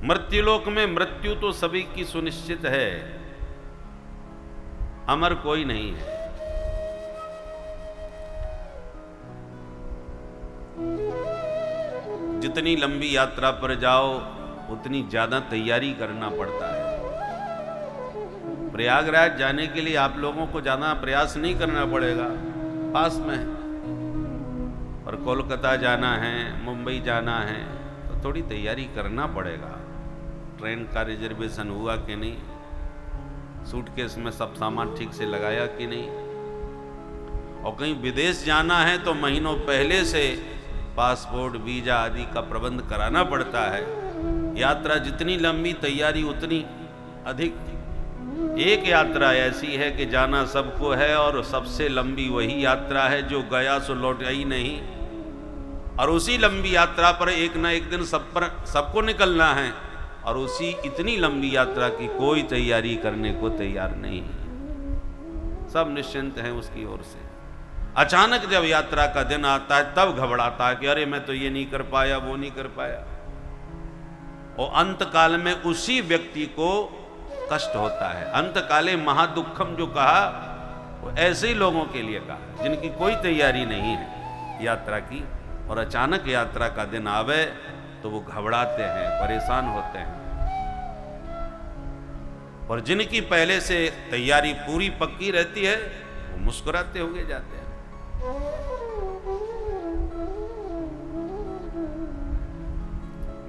मृत्युलोक में मृत्यु तो सभी की सुनिश्चित है, अमर कोई नहीं है। जितनी लंबी यात्रा पर जाओ उतनी ज्यादा तैयारी करना पड़ता है। प्रयागराज जाने के लिए आप लोगों को ज्यादा प्रयास नहीं करना पड़ेगा, पास में है। और कोलकाता जाना है, मुंबई जाना है तो थोड़ी तैयारी करना पड़ेगा। ट्रेन का रिजर्वेशन हुआ कि नहीं, सूटकेस में सब सामान ठीक से लगाया कि नहीं, और कहीं विदेश जाना है तो महीनों पहले से पासपोर्ट वीजा आदि का प्रबंध कराना पड़ता है। यात्रा जितनी लंबी तैयारी उतनी अधिक। एक यात्रा ऐसी है कि जाना सबको है और सबसे लंबी वही यात्रा है जो गया सो लौटा ही नहीं, और उसी लंबी यात्रा पर एक ना एक दिन सबको निकलना है, और उसी इतनी लंबी यात्रा की कोई तैयारी करने को तैयार नहीं है। सब निश्चिंत हैं उसकी ओर से। अचानक जब यात्रा का दिन आता है तब घबराता है कि अरे मैं तो ये नहीं कर पाया, वो नहीं कर पाया। और अंत काल में उसी व्यक्ति को कष्ट होता है। अंत काले महादुखम जो कहा वो ऐसे ही लोगों के लिए कहा जिनकी कोई तैयारी नहीं है यात्रा की, और अचानक यात्रा का दिन आवे तो वो घबराते हैं, परेशान होते हैं। और जिनकी पहले से तैयारी पूरी पक्की रहती है वो मुस्कुराते हुए जाते हैं।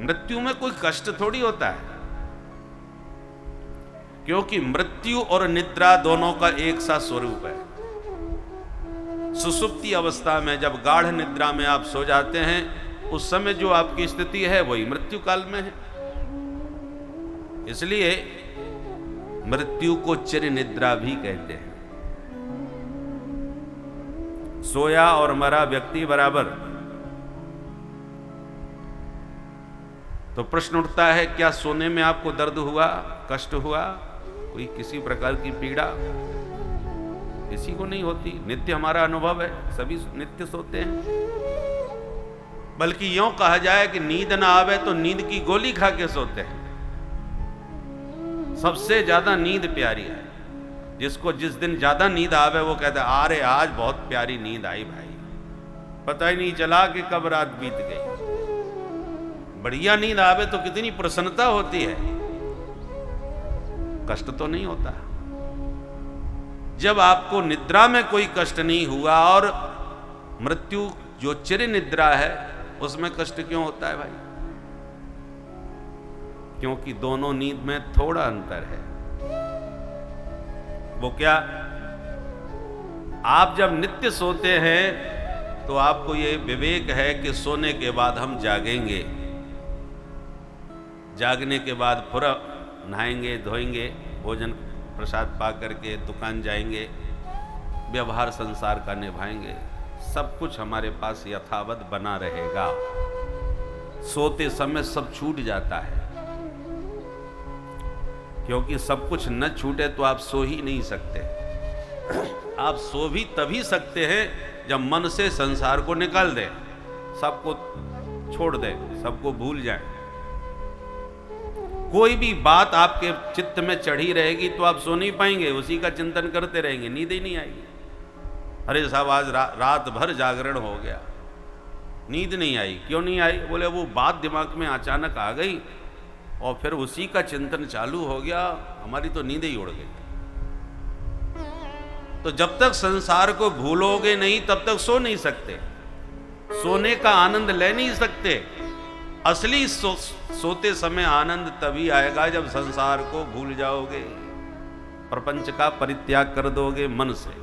मृत्यु में कोई कष्ट थोड़ी होता है, क्योंकि मृत्यु और निद्रा दोनों का एक सा स्वरूप है। सुसुप्ति अवस्था में जब गाढ़ निद्रा में आप सो जाते हैं उस समय जो आपकी स्थिति है वही मृत्यु काल में है। इसलिए मृत्यु को चिर निद्रा भी कहते हैं। सोया और मरा व्यक्ति बराबर। तो प्रश्न उठता है, क्या सोने में आपको दर्द हुआ, कष्ट हुआ, कोई किसी प्रकार की पीड़ा? किसी को नहीं होती। नित्य हमारा अनुभव है, सभी नित्य सोते हैं। बल्कि यूं कहा जाए कि नींद ना आवे तो नींद की गोली खा के सोते हैं। सबसे ज्यादा नींद प्यारी है। जिसको जिस दिन ज्यादा नींद आवे वो कहता है अरे आज बहुत प्यारी नींद आई भाई, पता ही नहीं चला कि कब रात बीत गई। बढ़िया नींद आवे तो कितनी प्रसन्नता होती है, कष्ट तो नहीं होता। जब आपको निद्रा में कोई कष्ट नहीं हुआ और मृत्यु जो चिर निद्रा है उसमें कष्ट क्यों होता है भाई? क्योंकि दोनों नींद में थोड़ा अंतर है। वो क्या? आप जब नित्य सोते हैं तो आपको ये विवेक है कि सोने के बाद हम जागेंगे। जागने के बाद पूरा नहाएंगे, धोएंगे, भोजन प्रसाद पा करके दुकान जाएंगे, व्यवहार संसार का निभाएंगे। सब कुछ हमारे पास यथावत बना रहेगा। सोते समय सब छूट जाता है, क्योंकि सब कुछ न छूटे तो आप सो ही नहीं सकते। आप सो भी तभी सकते हैं जब मन से संसार को निकाल दें, सबको छोड़ दें, सबको भूल जाएं। कोई भी बात आपके चित्त में चढ़ी रहेगी तो आप सो नहीं पाएंगे, उसी का चिंतन करते रहेंगे, नींद ही नहीं आएगी। अरे साहब आज रात भर जागरण हो गया, नींद नहीं आई। क्यों नहीं आई? बोले वो बात दिमाग में अचानक आ गई और फिर उसी का चिंतन चालू हो गया, हमारी तो नींद ही उड़ गई। तो जब तक संसार को भूलोगे नहीं तब तक सो नहीं सकते, सोने का आनंद ले नहीं सकते। असली सोते समय आनंद तभी आएगा जब संसार को भूल जाओगे, प्रपंच का परित्याग कर दोगे मन से।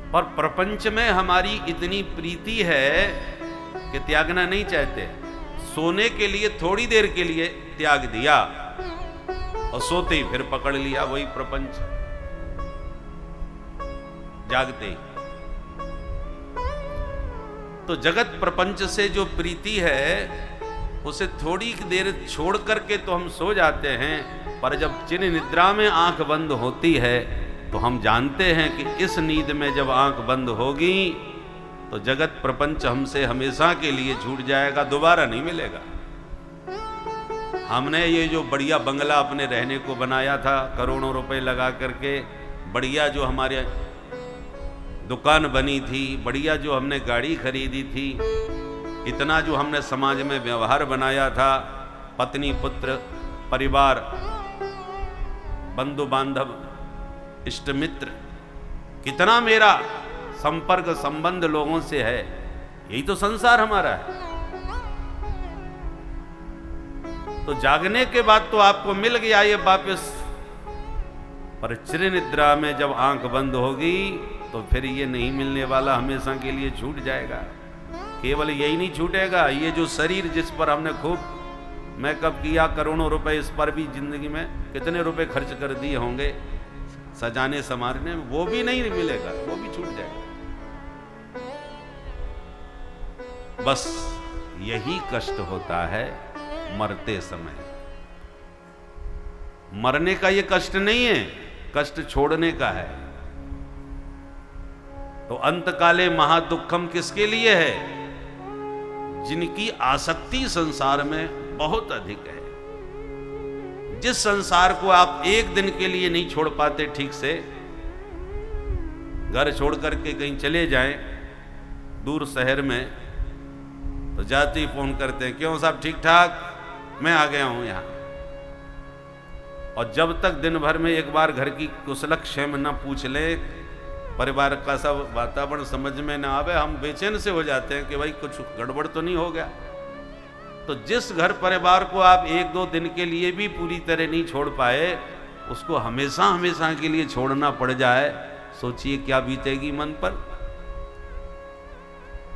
और प्रपंच में हमारी इतनी प्रीति है कि त्यागना नहीं चाहते। सोने के लिए थोड़ी देर के लिए त्याग दिया और सोते ही फिर पकड़ लिया वही प्रपंच, जागते ही। तो जगत प्रपंच से जो प्रीति है उसे थोड़ी देर छोड़ करके तो हम सो जाते हैं, पर जब चिर निद्रा में आंख बंद होती है तो हम जानते हैं कि इस नींद में जब आंख बंद होगी तो जगत प्रपंच हमसे हमेशा के लिए छूट जाएगा, दोबारा नहीं मिलेगा। हमने ये जो बढ़िया बंगला अपने रहने को बनाया था, करोड़ों रुपए लगा करके, बढ़िया जो हमारे दुकान बनी थी, बढ़िया जो हमने गाड़ी खरीदी थी, इतना जो हमने समाज में व्यवहार बनाया था, पत्नी पुत्र परिवार बंधु बांधव इष्ट मित्र, कितना मेरा संपर्क संबंध लोगों से है, यही तो संसार हमारा है। तो जागने के बाद तो आपको मिल गया ये वापस, पर चिर निद्रा में जब आंख बंद होगी तो फिर ये नहीं मिलने वाला, हमेशा के लिए छूट जाएगा। केवल यही नहीं छूटेगा, ये जो शरीर जिस पर हमने खूब मेकअप किया, करोड़ों रुपए इस पर भी जिंदगी में कितने रुपए खर्च कर दिए होंगे सजाने संवारने में, वो भी नहीं मिलेगा, वो भी छूट जाएगा। बस यही कष्ट होता है मरते समय। मरने का ये कष्ट नहीं है, कष्ट छोड़ने का है। तो अंतकाले महादुखम किसके लिए है? जिनकी आसक्ति संसार में बहुत अधिक है। जिस संसार को आप एक दिन के लिए नहीं छोड़ पाते ठीक से, घर छोड़ करके कहीं चले जाएं दूर शहर में, तो जाते ही फोन करते हैं, क्यों साहब ठीक ठाक, मैं आ गया हूं यहां। और जब तक दिन भर में एक बार घर की कुशलक्षेम न पूछ ले, परिवार का सब वातावरण समझ में ना आवे, हम बेचैन से हो जाते हैं कि भाई कुछ गड़बड़ तो नहीं हो गया। तो जिस घर परिवार को आप एक दो दिन के लिए भी पूरी तरह नहीं छोड़ पाए, उसको हमेशा हमेशा के लिए छोड़ना पड़ जाए, सोचिए क्या बीतेगी मन पर।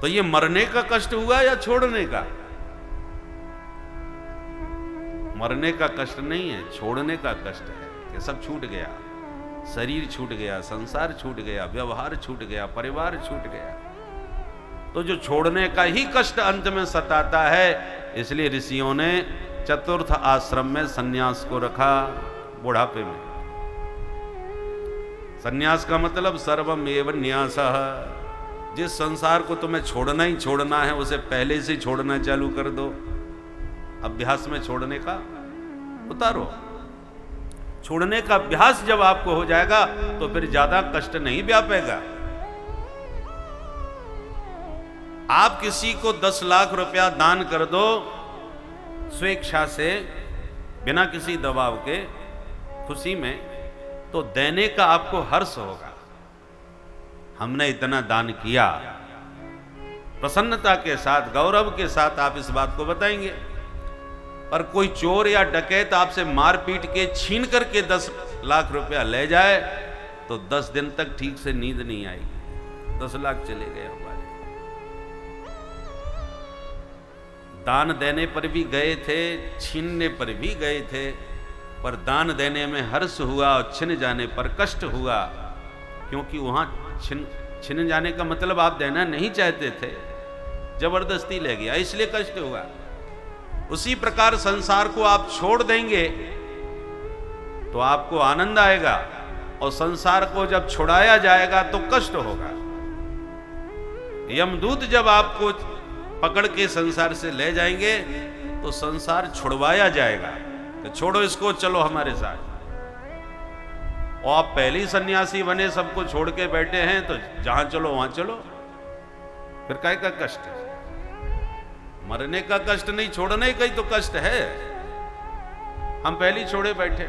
तो ये मरने का कष्ट हुआ या छोड़ने का? मरने का कष्ट नहीं है, छोड़ने का कष्ट है कि सब छूट गया, शरीर छूट गया, संसार छूट गया, व्यवहार छूट गया, परिवार छूट गया। तो जो छोड़ने का ही कष्ट अंत में सताता है, इसलिए ऋषियों ने चतुर्थ आश्रम में सन्यास को रखा, बुढ़ापे में। सन्यास का मतलब सर्वमेव न्यासः। जिस संसार को तुम्हें छोड़ना ही छोड़ना है, उसे पहले से छोड़ना चालू कर दो। अभ्यास में छोड़ने का उतारो। छोड़ने का अभ्यास जब आपको हो जाएगा तो फिर ज्यादा कष्ट नहीं व्यापेगा। आप किसी को 10 लाख रुपया दान कर दो स्वेच्छा से, बिना किसी दबाव के, खुशी में, तो देने का आपको हर्ष होगा। हमने इतना दान किया, प्रसन्नता के साथ, गौरव के साथ आप इस बात को बताएंगे। पर कोई चोर या डकैत आपसे मार पीट के छीन करके 10 लाख रुपया ले जाए तो 10 दिन तक ठीक से नींद नहीं आएगी। 10 लाख चले गए हमारे। दान देने पर भी गए थे, छीनने पर भी गए थे, पर दान देने में हर्ष हुआ और छिन जाने पर कष्ट हुआ, क्योंकि वहां छिन जाने का मतलब आप देना नहीं चाहते थे, जबरदस्ती ले गया, इसलिए कष्ट हुआ। उसी प्रकार संसार को आप छोड़ देंगे तो आपको आनंद आएगा, और संसार को जब छुड़ाया जाएगा तो कष्ट होगा। यमदूत जब आपको पकड़ के संसार से ले जाएंगे तो संसार छुड़वाया जाएगा, तो छोड़ो इसको, चलो हमारे साथ। और आप पहले ही सन्यासी बने, सबको छोड़ के बैठे हैं, तो जहां चलो वहां चलो, फिर काय का कष्ट है? मरने का कष्ट नहीं, छोड़ने का ही तो कष्ट है। हम पहले ही छोड़े बैठे।